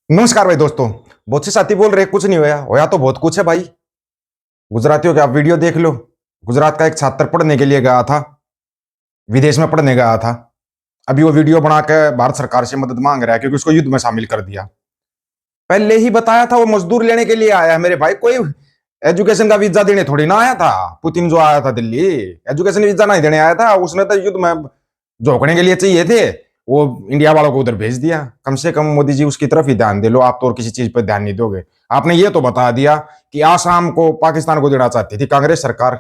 नमस्कार भाई दोस्तों। बहुत से साथी बोल रहे कुछ नहीं होया होया तो बहुत कुछ है भाई। गुजरातियों के आप वीडियो देख लो। गुजरात का एक छात्र पढ़ने के लिए गया था, विदेश में पढ़ने गया था। अभी वो वीडियो बना के भारत सरकार से मदद मांग रहा है क्योंकि उसको युद्ध में शामिल कर दिया। पहले ही बताया था वो मजदूर लेने के लिए आया है मेरे भाई, कोई एजुकेशन का वीजा देने थोड़ी ना आया था। पुतिन जो आया था दिल्ली, एजुकेशन वीजा नहीं देने आया था, उसने तो युद्ध में झोंकने के लिए चाहिए थे। वो इंडिया वालों को उधर भेज दिया। कम से कम मोदी जी उसकी तरफ ही ध्यान दे लो, आप तो और किसी चीज पर ध्यान नहीं दोगे। आपने ये तो बता दिया कि आसाम को पाकिस्तान को देना चाहती थी कांग्रेस सरकार,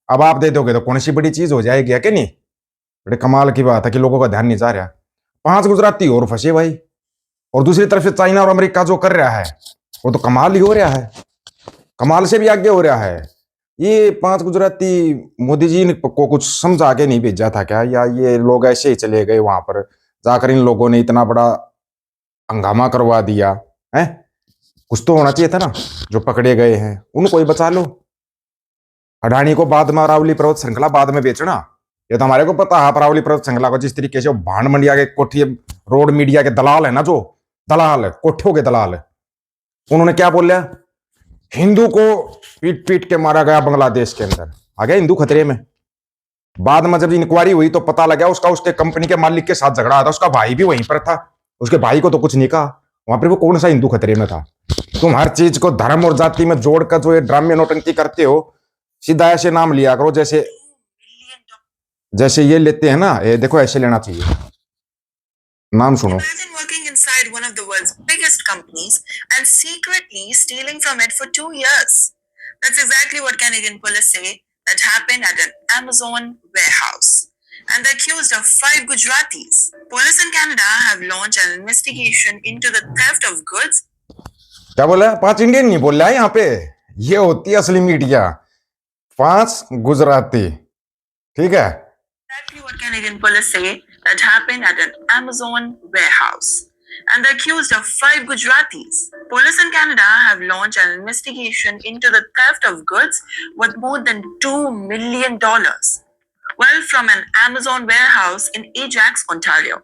अब आप दे दोगे तो कौन सी बड़ी चीज हो जाएगी, है कि नहीं? बड़े कमाल की बात है कि लोगों का ध्यान नहीं जा रहा। 5 गुजराती और फंसे भाई, और दूसरी तरफ से चाइना और अमेरिका जो कर रहा है वो तो कमाल ही हो रहा है, कमाल से भी आगे हो रहा है। ये 5 गुजराती मोदी जी को कुछ समझा के नहीं भेजा था क्या, या ये लोग ऐसे ही चले गए वहां पर जाकर इन लोगों ने इतना बड़ा हंगामा करवा दिया है? कुछ तो होना चाहिए था ना। जो पकड़े गए हैं उनको ही बचा लो। अडानी को बाद में अरावली पर्वत श्रृंखला बाद में बेचना, ये तो हमारे को पता है। अरावली पर्वत श्रृंखला को जिस तरीके से भांड मंडिया के कोठी रोड मीडिया के दलाल है ना, जो दलाल कोठियों के दलाल, उन्होंने क्या बोला? हिंदू को पीट पीट के मारा गया बांग्लादेश के अंदर, आ गया हिंदू खतरे में। बाद में जब इंक्वायरी हुई तो पता लगा उसका उसके कंपनी के मालिक के साथ झगड़ा था, उसका भाई भी वहीं पर था, उसके भाई को तो कुछ नहीं कहा। वहां पर वो कौन सा हिंदू खतरे में था? तुम हर चीज को धर्म और जाति में जोड़कर जो ये ड्रामे नौटंकी करते हो, सीधा ऐसे नाम लिया करो जैसे जैसे ये लेते हैं ना, ये देखो ऐसे लेना चाहिए। नाम सुनो। Imagine working inside one of the world's biggest companies and secretly stealing from it for 2 years. That's exactly what Canadian police say that happened at an Amazon warehouse. And they're accused of 5 Gujaratis. Police in Canada have launched an investigation into the theft of goods. क्या बोला? 5 Indian नहीं बोल रहा है यहाँ पे, ये होती है असली मीडिया। 5 गुजराती, ठीक है। Exactly what Canadian police say that happened at an Amazon warehouse. And they're accused of 5 Gujaratis. Police in Canada have launched an investigation into the theft of goods worth more than $2 million. Well, from an Amazon warehouse in Ajax, Ontario.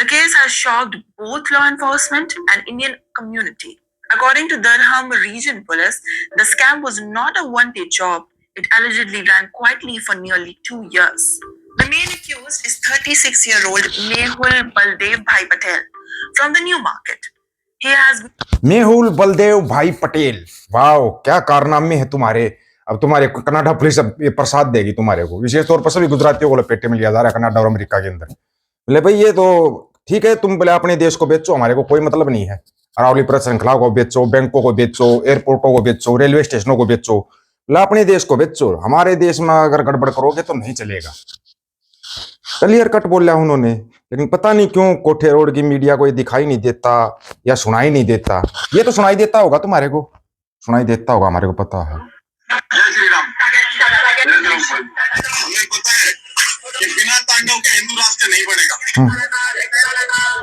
The case has shocked both law enforcement and Indian community. According to Durham Region Police, the scam was not a one-day job. It allegedly ran quietly for nearly 2 years. The main accused is 36-year-old Mehul Baldev Bhai Patel from the New Market. He has Mehul Baldev भाई पटेल, वाह क्या कारनामे हैं तुम्हारे। अब तुम्हारे Canada police अब ये प्रसाद देगी तुम्हारे को, विशेष तौर पर सभी गुजरातियों को लपेटे में लिया जा रहा है कनाडा और अमेरिका के अंदर। बोले भाई ये तो ठीक है, तुम बोले अपने देश को बेचो, हमारे को कोई मतलब नहीं है। अरावली पर्वत श्रृंखला को बेचो, बैंकों को बेचो, एयरपोर्टों को बेचो, रेलवे स्टेशनों को बेचो, बोले अपने देश को बेचो, हमारे देश में अगर गड़बड़ करोगे तो नहीं चलेगा। क्लियर कट बोला उन्होंने। लेकिन पता नहीं क्यों कोठे रोड की मीडिया को ये दिखाई नहीं देता या सुनाई नहीं देता। ये तो सुनाई देता होगा तुम्हारे को, सुनाई देता होगा, हमारे को पता है। जय श्री राम। हमें पता है कि बिना तांडव के हिंदू राष्ट्र नहीं बनेगा।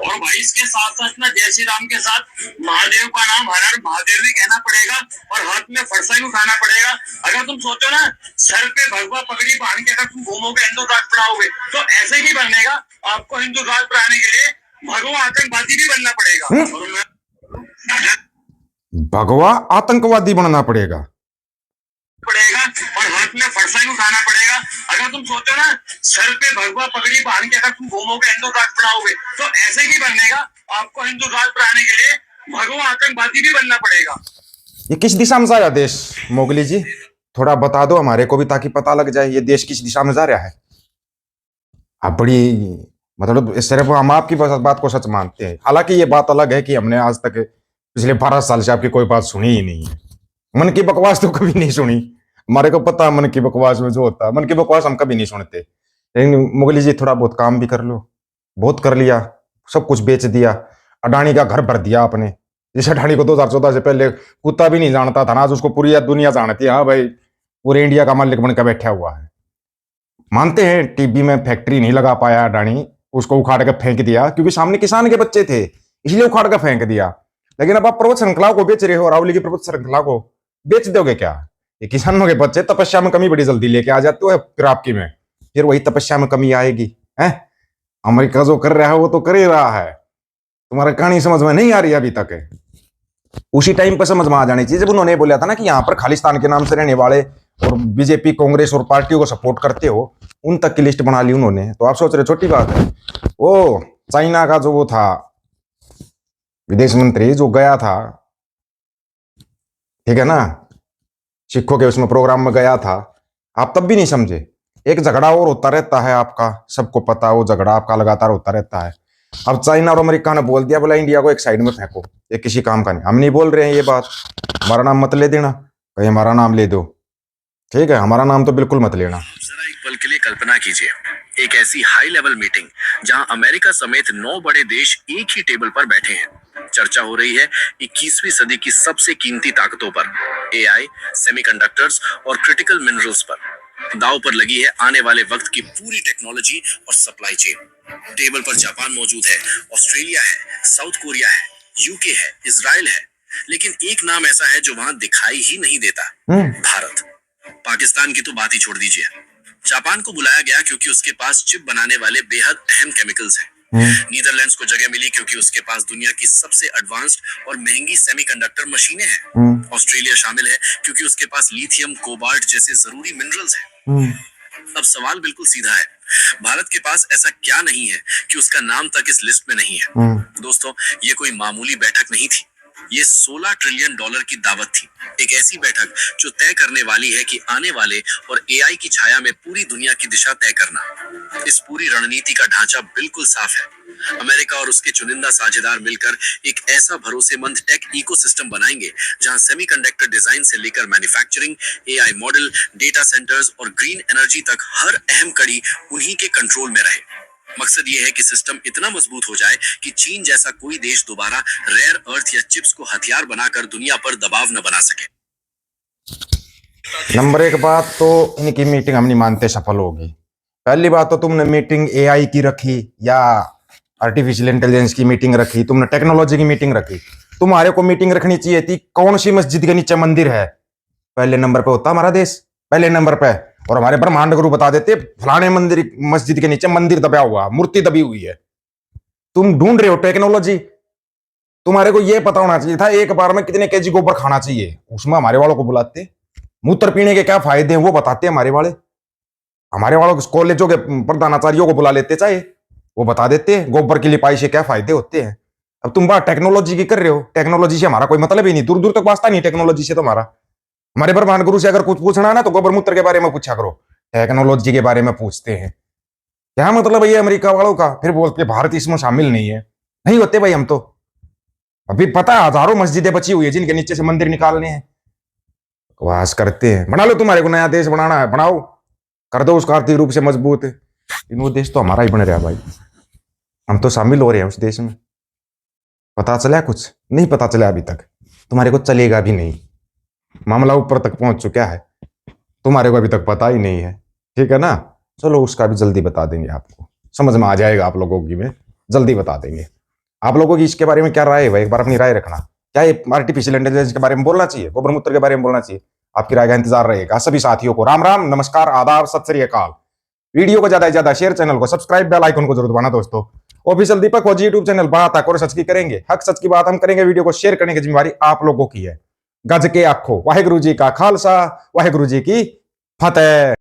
और भाई इसके साथ साथ ना जय श्री राम के साथ महादेव का नाम हर हर महादेव भी कहना पड़ेगा और हाथ में फरसा भी उठाना पड़ेगा। अगर तुम सोचो ना सर पे भगवा पगड़ी बांध के अगर तुम घूमोगे हिंदू राष्ट्र बनाओगे तो ऐसे ही बनेगा। आपको हिंदू राष्ट्र बनाने के लिए भगवा आतंकवादी भी बनना पड़ेगा। भगवा आतंकवादी बनना पड़ेगा और हाथ में फरसा भी उठाना पड़ेगा। अगर तुम सोचो ना सर पे भगवा पगड़ी बांध के अगर तुम घूमोगे हिंदू राष्ट्र बनाओगे तो ऐसे ही बनेगा। आपको हिंदू राष्ट्र बनाने के लिए भगवा आतंकवादी भी बनना पड़ेगा। ये किस दिशा में जा रहा है देश? मोगली जी थोड़ा बता दो हमारे को भी, ताकि पता लग जाए ये देश किस दिशा में जा रहा है। आप बड़ी मतलब सिर्फ हम आपकी बात को सच मानते हैं, हालांकि ये बात अलग है कि हमने आज तक पिछले 12 साल से आपकी कोई बात सुनी ही नहीं है। मन की बकवास तो कभी नहीं सुनी, हमारे को पता है मन की बकवास में जो होता है। मन की बकवास हम कभी नहीं सुनते। लेकिन मुगली जी थोड़ा बहुत काम भी कर लो। बहुत कर लिया, सब कुछ बेच दिया, अडानी का घर भर दिया आपने। जिस अडानी को 2014 से पहले कुत्ता भी नहीं जानता था ना, आज उसको पूरी दुनिया जानती है। हाँ भाई, पूरे इंडिया का मालिक बनकर बैठा हुआ है। मानते हैं टीबी में फैक्ट्री नहीं लगा पाया अडानी, उसको उखाड़ के फेंक दिया क्योंकि सामने किसान के बच्चे थे, इसलिए उखाड़ के फेंक दिया। लेकिन अब आप पर्वत श्रृंखला को बेच रहे हो, अरावली की पर्वत श्रृंखला को बेच दोगे क्या? ये किसानों के बच्चे तपस्या में कमी बड़ी जल्दी लेके आ जाते हो फिर आपकी में, फिर वही तपस्या में कमी आएगी है। अमेरिका जो कर रहा है वो तो कर ही रहा है। तुम्हारा कहानी समझ में नहीं आ रही अभी तक है। उसी टाइम पर समझ में आ जानी चाहिए जब उन्होंने बोला था ना कि यहाँ पर खालिस्तान के नाम से रहने वाले और बीजेपी कांग्रेस और पार्टियों को सपोर्ट करते हो, उन तक की लिस्ट बना ली उन्होंने। तो आप सोच रहे छोटी बात है। वो चाइना का जो वो था विदेश मंत्री जो गया था, ठीक है ना, सिखों के उसमें प्रोग्राम में गया था, आप तब भी नहीं समझे। एक झगड़ा और होता रहता है आपका, सबको पता है वो झगड़ा आपका लगातार होता रहता है। अब चाइना और अमेरिका ने बोल दिया बोला इंडिया को एक साइड में फेंको, ये किसी काम का नहीं। हम नहीं बोल रहे हैं ये बात, हमारा नाम मत ले देना, कहीं हमारा नाम ले दो, ठीक है, हमारा नाम तो बिल्कुल मत लेना। जरा एक पल के लिए कल्पना कीजिए, एक ऐसी हाई लेवल मीटिंग जहां अमेरिका समेत 9 बड़े देश एक ही टेबल पर बैठे हैं। चर्चा हो रही है 21वीं सदी की सबसे कीमती ताकतों पर, एआई, सेमीकंडक्टर्स और क्रिटिकल मिनरल्स पर। दांव पर लगी है आने वाले वक्त की पूरी टेक्नोलॉजी और सप्लाई चेन। टेबल पर जापान मौजूद है, ऑस्ट्रेलिया है, साउथ कोरिया है, यूके है, इजराइल है, लेकिन एक नाम ऐसा है जो वहां दिखाई ही नहीं देता, भारत। पाकिस्तान की तो बात ही छोड़ दीजिए। जापान को बुलाया गया क्योंकि उसके पास चिप बनाने वाले बेहद अहम केमिकल्स हैं। नीदरलैंड्स को जगह मिली क्योंकि उसके पास दुनिया की सबसे एडवांस्ड और महंगी सेमीकंडक्टर मशीनें हैं। ऑस्ट्रेलिया शामिल है क्योंकि उसके पास लिथियम, कोबाल्ट जैसे जरूरी मिनरल्स हैं। अब सवाल बिल्कुल सीधा है, भारत के पास ऐसा क्या नहीं है कि उसका नाम तक इस लिस्ट में नहीं है? दोस्तों, ये कोई मामूली बैठक नहीं थी, ये $16 ट्रिलियन की दावत थी। एक ऐसी बैठक जो तय करने वाली है कि आने वाले और एआई की छाया में पूरी दुनिया की दिशा तय करना। इस पूरी रणनीति का ढांचा बिल्कुल साफ है। अमेरिका और उसके चुनिंदा साझेदार मिलकर एक ऐसा भरोसेमंद टेक इकोसिस्टम बनाएंगे जहां सेमीकंडक्टर डिजाइन से लेकर manufacturing, AI model, data centres और ग्रीन एनर्जी तक हर अहम कड़ी उन्हीं के कंट्रोल में रहे। मकसद ये है कि सिस्टम इतना मजबूत हो जाए कि चीन जैसा कोई देश दोबारा रेयर अर्थ या चिप्स को हथियार बनाकर दुनिया पर दबाव न बना सके। नंबर एक बात तो इनकी मीटिंग हम नहीं मानते सफल होगी। पहली बात तो तुमने मीटिंग एआई की रखी या आर्टिफिशियल इंटेलिजेंस की मीटिंग रखी, तुमने टेक्नोलॉजी की मीटिंग रखी। तुम्हारे को मीटिंग रखनी चाहिए थी कौन सी मस्जिद के नीचे मंदिर है, पहले नंबर पे होता हमारा देश, पहले नंबर पे। और हमारे ब्रह्मांड गुरु बता देते फलाने मंदिर मस्जिद के नीचे मंदिर दबा हुआ, मूर्ति दबी हुई है। तुम ढूंढ रहे हो टेक्नोलॉजी, तुम्हारे को यह पता होना चाहिए था एक बार में कितने केजी गोबर खाना चाहिए। उसमें हमारे वालों को बुलाते, मूत्र पीने के क्या फायदे हैं वो बताते हमारे वालों को कॉलेजों के प्रधानाचार्यों को बुला लेते, चाहे वो बता देते गोबर की लिपाई से क्या फायदे होते हैं। अब तुम बात टेक्नोलॉजी की कर रहे हो, टेक्नोलॉजी से हमारा कोई मतलब ही नहीं, दूर दूर तक वास्ता नहीं टेक्नोलॉजी से। तुम्हारा हमारे ब्रह्मांड गुरु से अगर कुछ पूछना है ना तो गोबर मूत्र के बारे में पूछा करो, टेक्नोलॉजी के बारे में पूछते हैं। क्या मतलब है ये अमेरिका वालों का? फिर बोलते भारत इसमें शामिल नहीं है। नहीं होते भाई, हम तो अभी पता है हजारों मस्जिदें बची हुई है जिनके नीचे से मंदिर निकालने हैं, बकवास करते हैं। बना लो, तुम्हारे को नया देश बनाना है बनाओ, कर दो उसको आर्थिक रूप से मजबूत। वो देश तो हमारा ही बन रहा है भाई, हम तो शामिल हो रहे हैं उस देश में। पता चला कुछ नहीं पता चला अभी तक, तुम्हारे को चलेगा भी नहीं। मामला ऊपर तक पहुंच चुका है, तुम्हारे को अभी तक पता ही नहीं है, ठीक है ना। चलो उसका भी जल्दी बता देंगे, आपको समझ में आ जाएगा आप लोगों की, में जल्दी बता देंगे। आप लोगों की इसके बारे में क्या राय है भाई, एक बार अपनी राय रखना। क्या ये आर्टिफिशियल इंटेलिजेंस के बारे में बोलना चाहिए, गोबर मूत्र के बारे में बोलना चाहिए? आपकी राय का इंतजार रहेगा। सभी साथियों को राम राम, नमस्कार, आदाब, सत श्री अकाल। वीडियो को ज्यादा से ज्यादा शेयर, चैनल को सब्सक्राइब, बेल आइकन को जरूर दबाना दोस्तों। ऑफिशियल दीपक फौजी यूट्यूब चैनल बात हक और सच की करेंगे, हक सच की बात हम करेंगे। वीडियो को शेयर करने की जिम्मेवारी आप लोगों की है। गज के आखो, वाहेगुरु जी का खालसा, वाहेगुरु जी की फतेह।